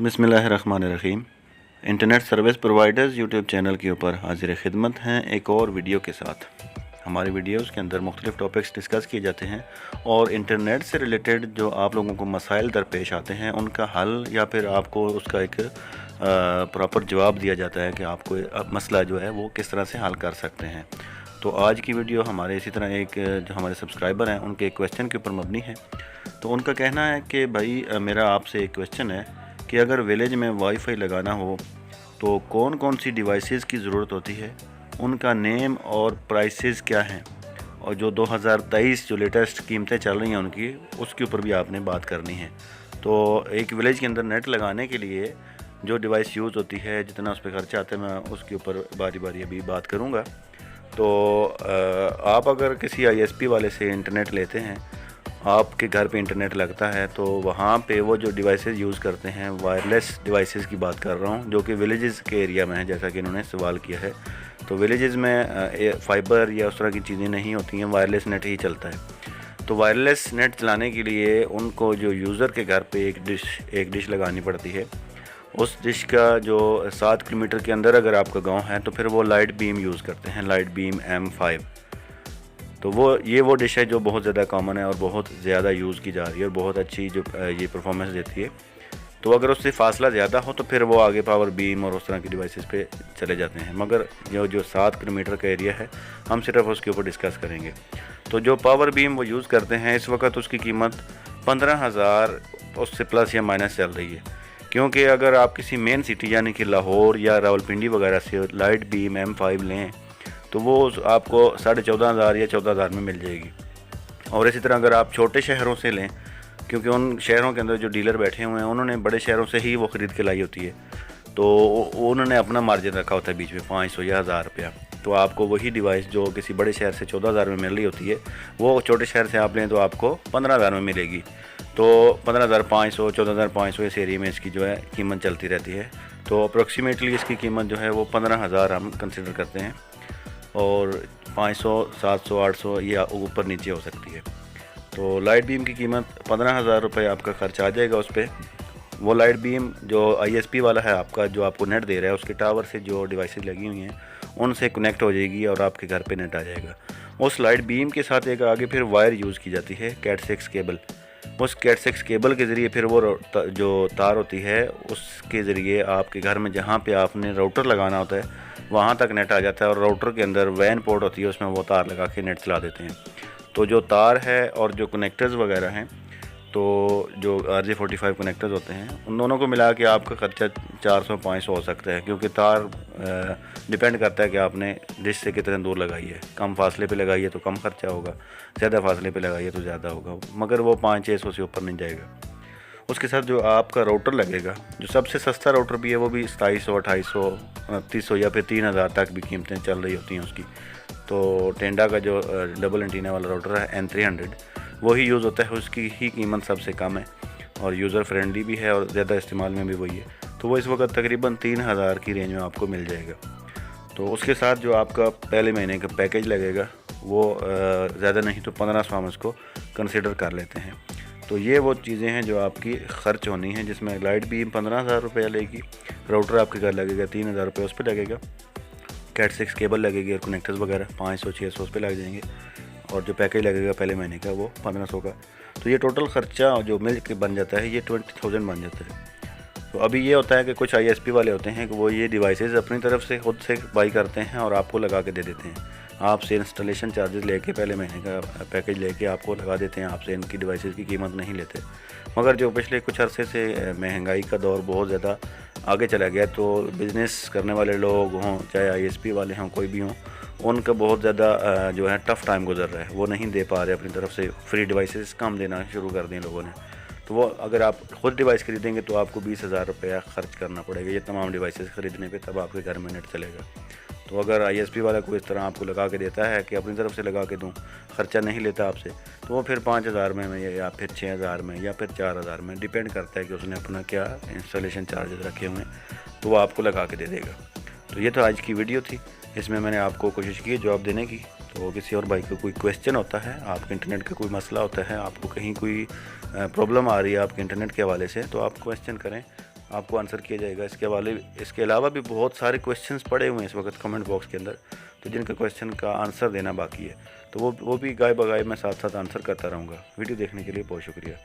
बिस्मिल्लाहिर्रहमानिर्रहीम। Internet service providers YouTube channel के ऊपर हाजिर खिदमत हैं एक और वीडियो के साथ। हमारी वीडियोस के अंदर मुख्तलिफ़ टॉपिक्स डिस्कस किए जाते हैं और इंटरनेट से रिलेटेड जो आप लोगों को मसाइल दरपेश आते हैं उनका हल या फिर आपको उसका एक प्रॉपर जवाब दिया जाता है कि आपको मसला जो है वो किस तरह से हल कर सकते हैं। तो आज की वीडियो हमारे इसी तरह एक जो हमारे सब्सक्राइबर हैं उनके एक क्वेश्चन के ऊपर मबनी है। तो उनका कहना है कि भाई मेरा आपसे एक क्वेश्चन है कि अगर विलेज में वाईफाई लगाना हो तो कौन कौन सी डिवाइसेस की ज़रूरत होती है, उनका नेम और प्राइसेस क्या हैं, और जो 2023 जो लेटेस्ट कीमतें चल रही हैं उनकी, उसके ऊपर भी आपने बात करनी है। तो एक विलेज के अंदर नेट लगाने के लिए जो डिवाइस यूज़ होती है, जितना उस पर खर्चा आता है, मैं उसके ऊपर बारी बारी अभी बात करूँगा। तो आप अगर किसी ISP वाले से इंटरनेट लेते हैं, आपके घर पे इंटरनेट लगता है, तो वहाँ पे वो जो डिवाइसेस यूज़ करते हैं, वायरलेस डिवाइसेस की बात कर रहा हूँ, जो कि विलेजेस के एरिया में है, जैसा कि इन्होंने सवाल किया है। तो विलेजेस में फाइबर या उस तरह की चीज़ें नहीं होती हैं, वायरलेस नेट ही चलता है। तो वायरलेस नेट चलाने के लिए उनको जो यूज़र के घर पे एक डिश लगानी पड़ती है। उस डिश का जो 7 किलोमीटर के अंदर अगर आपका गाँव है तो फिर वो लाइट बीम यूज़ करते हैं, लाइट बीम M5। तो वो डिश है जो बहुत ज़्यादा कॉमन है और बहुत ज़्यादा यूज़ की जा रही है और बहुत अच्छी जो ये परफॉर्मेंस देती है। तो अगर उससे फासला ज़्यादा हो तो फिर वो आगे पावर बीम और उस तरह की डिवाइसेस पे चले जाते हैं। मगर जो 7 किलोमीटर का एरिया है, हम सिर्फ उसके ऊपर डिस्कस करेंगे। तो जो पावर बीम वो यूज़ करते हैं, इस वक्त उसकी कीमत 15,000 उससे प्लस या माइनस चल रही है। क्योंकि अगर आप किसी मेन सिटी यानी कि लाहौर या रावलपिंडी वगैरह से लाइट बीम M5 लें तो वो आपको 14,500 या 14,000 में मिल जाएगी। और इसी तरह अगर आप छोटे शहरों से लें, क्योंकि उन शहरों के अंदर जो डीलर बैठे हुए हैं उन्होंने बड़े शहरों से ही वो ख़रीद के लाई होती है, तो उन्होंने अपना मार्जिन रखा होता है बीच में 500 या 1000 रुपया। तो आपको वही डिवाइस जो किसी बड़े शहर से 14,000 में मिल रही होती है, वो छोटे शहर से आप लें तो आपको 15,000 में मिलेगी। तो 15,500 14,500 इस एरिया में इसकी जो है कीमत चलती रहती है। तो अप्रोक्सीमेटली इसकी कीमत जो है वो 15,000 हम कंसिडर करते हैं, और 500 700 800 या ऊपर नीचे हो सकती है। तो लाइट बीम की कीमत 15,000 रुपये आपका खर्च आ जाएगा उस पर। वो लाइट बीम जो ISP वाला है आपका, जो आपको नेट दे रहा है, उसके टावर से जो डिवाइसेस लगी हुई हैं उनसे कनेक्ट हो जाएगी और आपके घर पे नेट आ जाएगा। उस लाइट बीम के साथ एक आगे फिर वायर यूज़ की जाती है, Cat6 केबल। उस Cat6 केबल के ज़रिए फिर वो जो तार होती है उसके ज़रिए आपके घर में जहाँ पे आपने राउटर लगाना होता है वहाँ तक नेट आ जाता है, और राउटर के अंदर वैन पोर्ट होती है, उसमें वो तार लगा के नेट चला देते हैं। तो जो तार है और जो कनेक्टर्स वगैरह हैं, तो जो RJ45 कनेक्टर्स होते हैं, उन दोनों को मिला के आपका खर्चा 400-500 हो सकता है। क्योंकि तार डिपेंड करता है कि आपने डिश से कितने दूर लगाई है। कम फासले पे लगाई है तो कम खर्चा होगा, ज़्यादा फासले पे लगाई है तो ज़्यादा होगा, मगर वो 500-600 से ऊपर नहीं जाएगा। उसके साथ जो आपका राउटर लगेगा, जो सबसे सस्ता राउटर भी है, वो भी 2700 2800 2900 या फिर 3,000 तक भी कीमतें चल रही होती हैं उसकी। तो टेंडा का जो डबल एंटीना वाला राउटर है N300, वही यूज़ होता है, उसकी ही कीमत सबसे कम है और यूज़र फ्रेंडली भी है और ज़्यादा इस्तेमाल में भी वही है। तो वो इस वक्त तकरीबन 3,000 की रेंज में आपको मिल जाएगा। तो उसके साथ जो आपका पहले महीने का पैकेज लगेगा वो ज़्यादा नहीं तो 1500 हम उसको कंसिडर कर लेते हैं। तो ये वो चीज़ें हैं जो आपकी ख़र्च होनी है, जिसमें लाइट बीम 15,000 रुपये लेगी, राउटर आपके घर लगेगा 3,000 रुपये उस पर लगेगा, Cat6 केबल लगेगी और कनेक्टर्स वगैरह 500-600 उस पर लग जाएंगे, और जो पैकेज लगेगा पहले महीने का वो 1500 का। तो ये टोटल ख़र्चा जो मिल के बन जाता है, ये 20,000 बन जाता है। तो अभी ये होता है कि कुछ ISP वाले होते हैं कि वो ये डिवाइसेस अपनी तरफ से खुद से बाई करते हैं और आपको लगा के दे देते हैं। आपसे इंस्टॉलेशन चार्जेस लेके पहले महीने का पैकेज लेके आपको लगा देते हैं, आपसे इनकी डिवाइसेस की कीमत नहीं लेते। मगर जो पिछले कुछ अरसे से महंगाई का दौर बहुत ज़्यादा आगे चला गया, तो बिज़नेस करने वाले लोग हों, चाहे ISP वाले हों, कोई भी हों, उनका बहुत ज़्यादा जो है टफ़ टाइम गुजर रहा है। वो नहीं दे पा रहे अपनी तरफ से, फ्री डिवाइसेस कम देना शुरू कर दिए लोगों ने। तो वो अगर आप ख़ुद डिवाइस ख़रीदेंगे तो आपको 20,000 रुपया ख़र्च करना पड़ेगा ये तमाम डिवाइसेस ख़रीदने पे, तब आपके घर में नेट चलेगा। तो अगर ISP वाला कोई इस तरह आपको लगा के देता है कि अपनी तरफ से लगा के दूँ, ख़र्चा नहीं लेता आपसे, तो वो फिर 5,000 में या फिर 6,000 में या फिर 4,000 में, डिपेंड करता है कि उसने अपना क्या इंस्टॉलेशन चार्जेस रखे हुए हैं, तो वो आपको लगा के दे देगा। तो ये तो आज की वीडियो थी, इसमें मैंने आपको कोशिश की जवाब देने की। तो किसी और भाई को कोई क्वेश्चन होता है, आपके इंटरनेट का कोई मसला होता है, आपको कहीं कोई प्रॉब्लम आ रही है आपके इंटरनेट के हवाले से, तो आप क्वेश्चन करें, आपको आंसर किया जाएगा। इसके अलावा भी बहुत सारे क्वेश्चंस पड़े हुए हैं इस वक्त कमेंट बॉक्स के अंदर, तो जिनका क्वेश्चन का आंसर देना बाकी है, तो वो भी गाय बगाए मैं साथ साथ आंसर करता रहूँगा। वीडियो देखने के लिए बहुत शुक्रिया।